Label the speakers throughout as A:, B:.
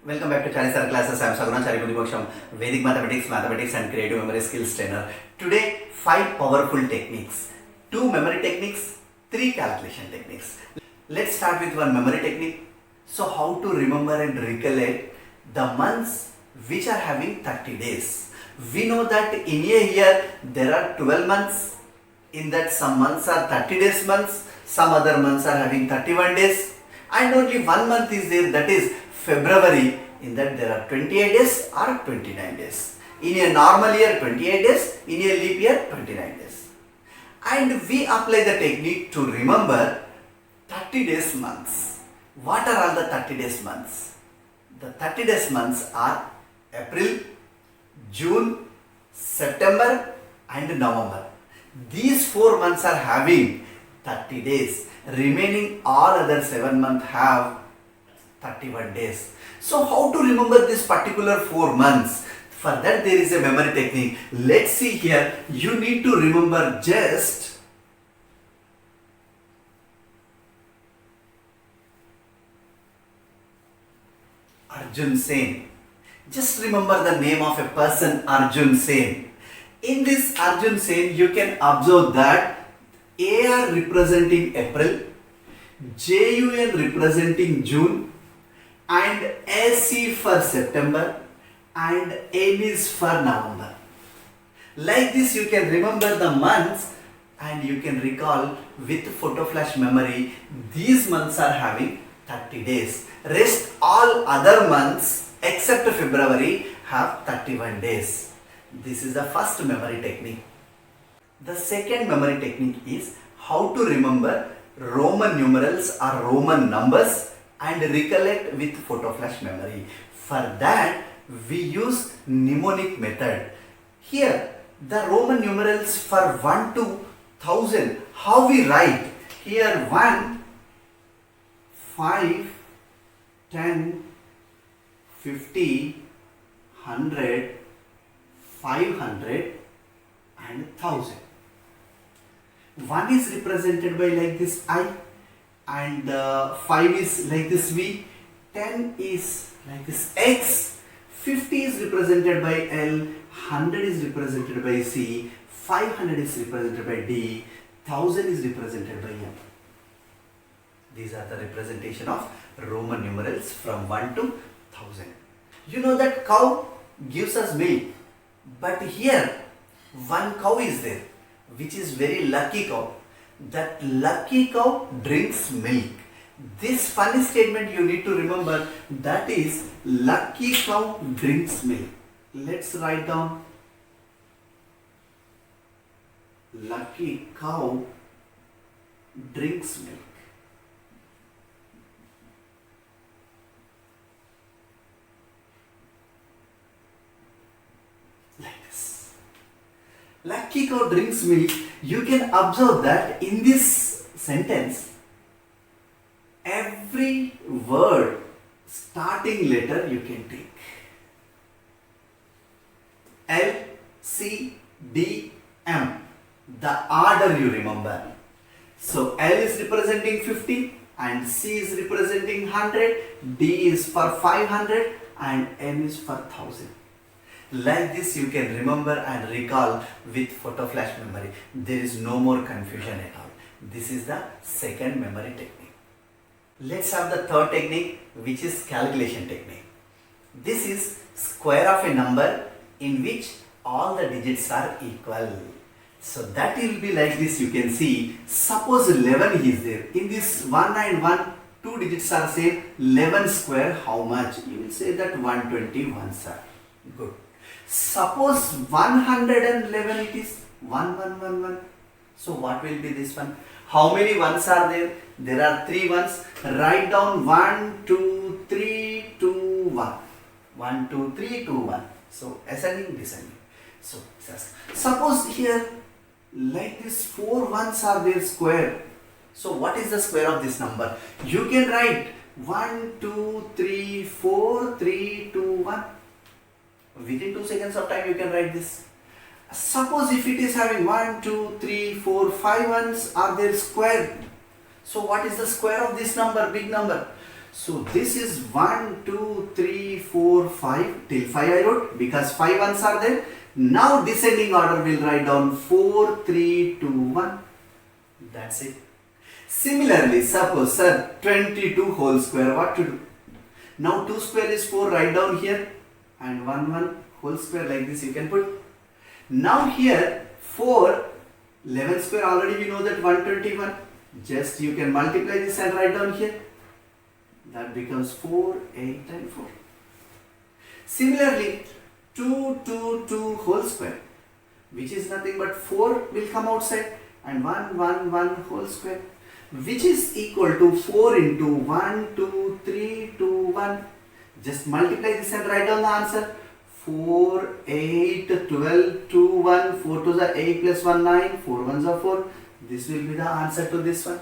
A: Welcome back to Chinese Sir Classes. I am Sagunachari Budhibhaksham, Vedic Mathematics and Creative Memory Skills Trainer. Today, 5 powerful techniques. 2 memory techniques, 3 calculation techniques. Let's start with one memory technique. So, how to remember and recollect the months which are having 30 days. We know that in a year there are 12 months. In that some months are 30 days months, some other months are having 31 days, and only one month is there, that is February. In that there are 28 days or 29 days. In a normal year 28 days, in a leap year 29 days. And we apply the technique to remember 30 days months. What are all the 30 days months? The 30 days months are April, June, September and November. These 4 months are having 30 days. Remaining all other 7 months have 31 days. So how to remember this particular 4 months? For that there is a memory technique. Let's see here. You need to remember just Arjun Sen. Just remember the name of a person, Arjun Sen. In this Arjun Sen, you can observe that AR representing April, JUN representing June, and AC for September, and N is for November. Like this, you can remember the months and you can recall with photo flash memory. These months are having 30 days. Rest all other months except February have 31 days. This is the first memory technique. The second memory technique is how to remember Roman numerals or Roman numbers and recollect with photo flash memory. For that we use mnemonic method. Here the Roman numerals for 1 to 1000, how we write? Here 1, 5, 10, 50, 100, 500 and 1000. 1 is represented by like this I, and 5 is like this V, 10 is like this X, 50 is represented by L, 100 is represented by C, 500 is represented by D, 1000 is represented by M. These are the representation of Roman numerals from 1 to 1000. You know that cow gives us milk, but here one cow is there which is very lucky cow. That lucky cow drinks milk. This funny statement you need to remember, that is lucky cow drinks milk. Let's write down lucky cow drinks milk. Like this. Lucky cow drinks milk. You can observe that in this sentence, every word starting letter you can take. L, C, D, M. The order you remember. So L is representing 50 and C is representing 100, D is for 500 and M is for 1000. Like this you can remember and recall with photo flash memory. There is no more confusion at all. This is the second memory technique. Let's have the third technique, which is calculation technique. This is square of a number in which all the digits are equal. So that will be like this. You can see, suppose 11 is there. In this 1 and 1, 2 digits are same. 11 square, how much? You will say that 121, sir. Good. Suppose 111 it is 1111. So what will be this one? How many ones are there? There are 3 ones. Write down 1, 2, 3, 2, 1. 1, 2, 3, 2, 1. So ascending, descending. So suppose here like this 4 ones are there square. So what is the square of this number? You can write 1, 2, 3, 4, 3, 2, 1. Within 2 seconds of time you can write this. Suppose if it is having 1, 2, 3, 4, 5 ones are there square. So what is the square of this number, big number? So this is 1, 2, 3, 4, 5 till 5 I wrote because 5 ones are there. Now descending order will write down 4, 3, 2, 1. That's it. Similarly, suppose sir 22 whole square, what to do? Now 2 square is 4, write down here, and 1 whole square like this you can put. Now here 4, 11 square already we know that 121. Just you can multiply this and write down here. That becomes 4, 8 and 4. Similarly 2, 2, 2 whole square, which is nothing but 4 will come outside, and 1, 1, 1 whole square, which is equal to 4 into 1, 2, 3, 2, 1. Just multiply this and write down the answer. 4, 8, 12, 2, 1, 4 2s are 8 plus 1, 9, 4 1s are 4. This will be the answer to this one.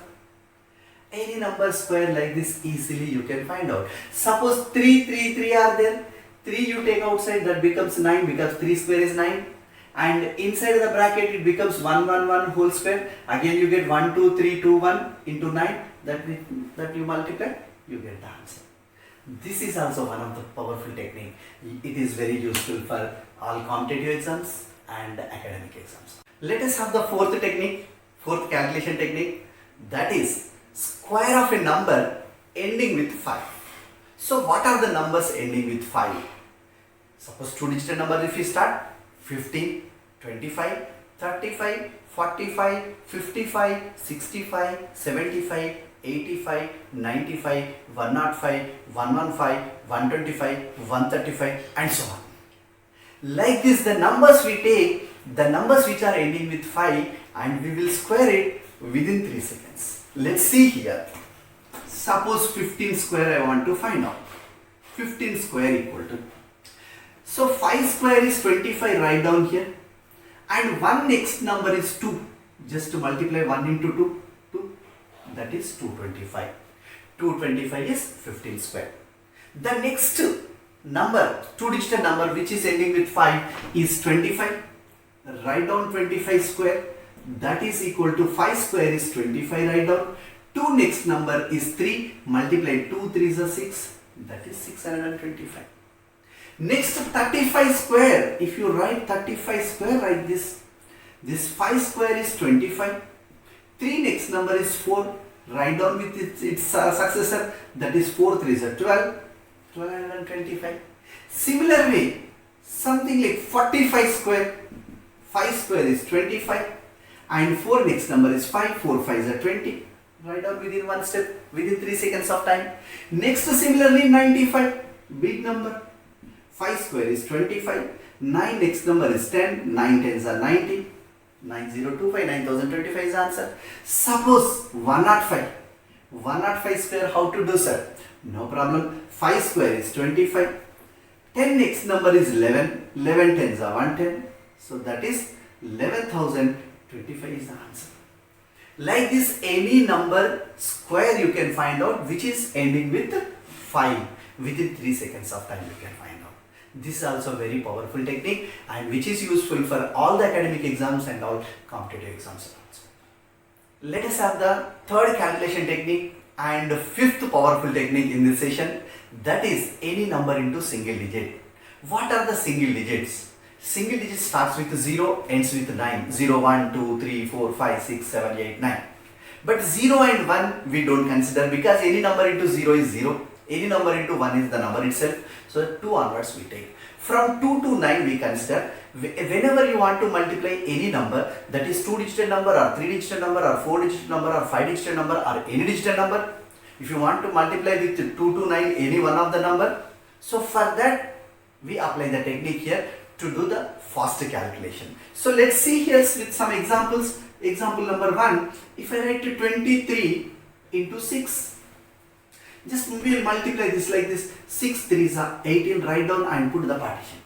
A: Any number square like this easily you can find out. Suppose 3, 3, 3 are there. 3 you take outside, that becomes 9 because 3 square is 9. And inside the bracket it becomes 1, 1, 1 whole square. Again you get 1, 2, 3, 2, 1 into 9. That you multiply, you get the answer. This is also one of the powerful technique. It is very useful for all competitive exams and academic exams. Let us have the fourth technique, fourth calculation technique, that is square of a number ending with 5. So what are the numbers ending with 5? Suppose two-digit number if we start 15, 25, 35, 45, 55, 65, 75, 85, 95, 105, 115, 125, 135 and so on. Like this the numbers we take, the numbers which are ending with 5 and we will square it within 3 seconds. Let's see here. Suppose 15 square I want to find out. 15 square equal to. So 5 square is 25, write down here. And one next number is 2. Just to multiply 1 into 2. That is 225. 225 is 15 square. The next number, two-digit number which is ending with 5 is 25. Write down 25 square. That is equal to 5 square is 25, write down. 2 next number is 3. Multiply 2 3s are 6. That is 625. Next 35 square. If you write 35 square, write this. This 5 square is 25. 3 next number is 4. Write down with its successor, that is 4 3s are 12. 1225. Similar way, something like 45 square. 5 square is 25. And 4 next number is 5. 4 5s are 20. Write down within one step, within 3 seconds of time. Next similarly 95. Big number. 5 square is 25. 9 next number is 10. 9 10s are 90. 9025, 9025 is answer. Suppose 105. 105 square, how to do, sir? No problem. 5 square is 25. 10 next number is 11. 11 tens are 110. So that is 11,025 is the answer. Like this, any number square you can find out which is ending with 5. Within 3 seconds of time you can find out. This is also a very powerful technique and which is useful for all the academic exams and all competitive exams also. Let us have the third calculation technique and fifth powerful technique in this session, that is any number into single digit. What are the single digits? Single digit starts with 0, ends with 9. 0, 1, 2, 3, 4, 5, 6, 7, 8, 9. But 0 and 1 we don't consider because any number into 0 is 0. Any number into 1 is the number itself. So 2 onwards we take. From 2 to 9 we consider. Whenever you want to multiply any number, that is 2-digit number or 3-digit number or 4-digit number or 5-digit number or any digit number, if you want to multiply with 2 to 9 any one of the number, so for that we apply the technique here to do the faster calculation. So let's see here with some examples. Example number 1, if I write to 23 into 6, just we will multiply this like this. 6 3s are 18, write down and put the partition.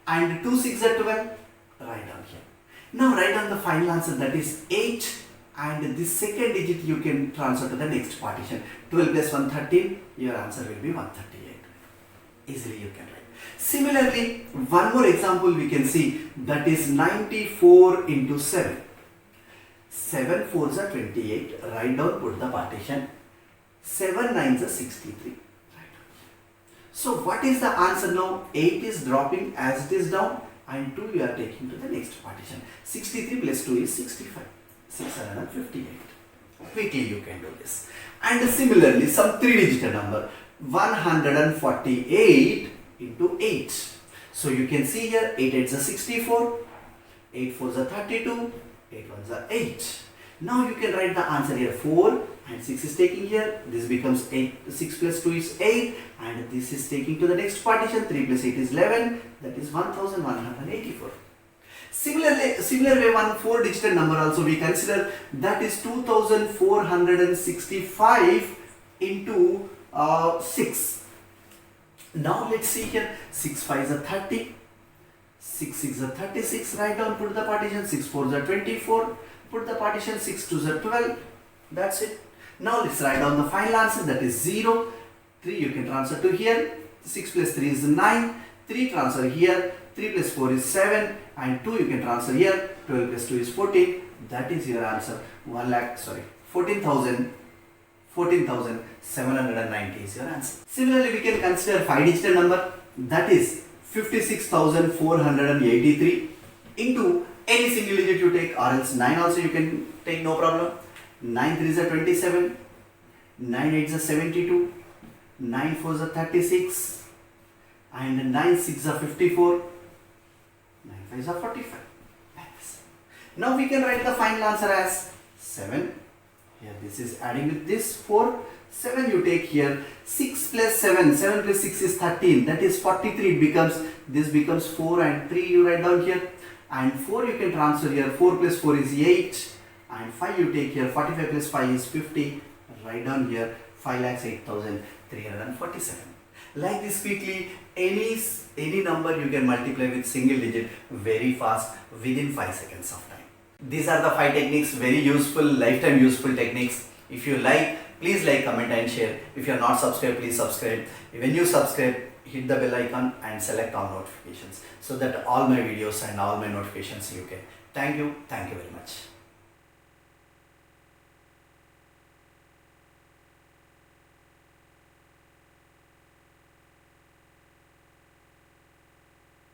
A: And 2 6 are 12, write down here. Now write down the final answer, that is 8, and this second digit you can transfer to the next partition. 12 plus 1 13, your answer will be 138. Easily you can write. Similarly, one more example we can see, that is 94 into 7. 7 4s are 28, write down, put the partition. 7 9s are 63. Right. So what is the answer now? 8 is dropping as it is down and 2 you are taking to the next partition. 63 plus 2 is 65. 658. Quickly you can do this. And similarly some 3-digit number 148 into 8. So you can see here 8 8s are 64, 8 4s are 32, 8 1s are 8. Now you can write the answer here 4 and 6 is taking here. This becomes 8. 6 plus 2 is 8 and this is taking to the next partition. 3 plus 8 is 11. That is 1184. Similar way one 4-digit number also we consider, that is 2465 into 6. Now let's see here, 6 5s are 30, 6 6 are 36, write down, put the partition, 6 4s are 24, put the partition, 6 2s are 12, that's it. Now let's write down the final answer, that is 0, 3 you can transfer to here, 6 plus 3 is 9, 3 transfer here, 3 plus 4 is 7 and 2 you can transfer here, 12 plus 2 is 14, that is your answer, 14,790 is your answer. Similarly, we can consider 5-digit number, that is 56,483 into any single digit you take, or else 9 also you can take, no problem. 9 3s are 27, 9 8s are 72, 9 4s are 36 and 9 6s are 54, 9 5s are 45. Now we can write the final answer as 7. Here this is adding with this 4, 7 you take here, 6 plus 7, 7 plus 6 is 13, that is 43, this becomes 4 and 3 you write down here, and 4 you can transfer here, 4 plus 4 is 8 and 5 you take here, 45 plus 5 is 50, write down here 5,08,347. Like this quickly, any number you can multiply with single digit very fast within 5 seconds of time. These are the 5 techniques, very useful, lifetime useful techniques. If you like, please like, comment and share. If you are not subscribed, please subscribe. When you subscribe, hit the bell icon and select all notifications so that all my videos and all my notifications you get. Thank you very much.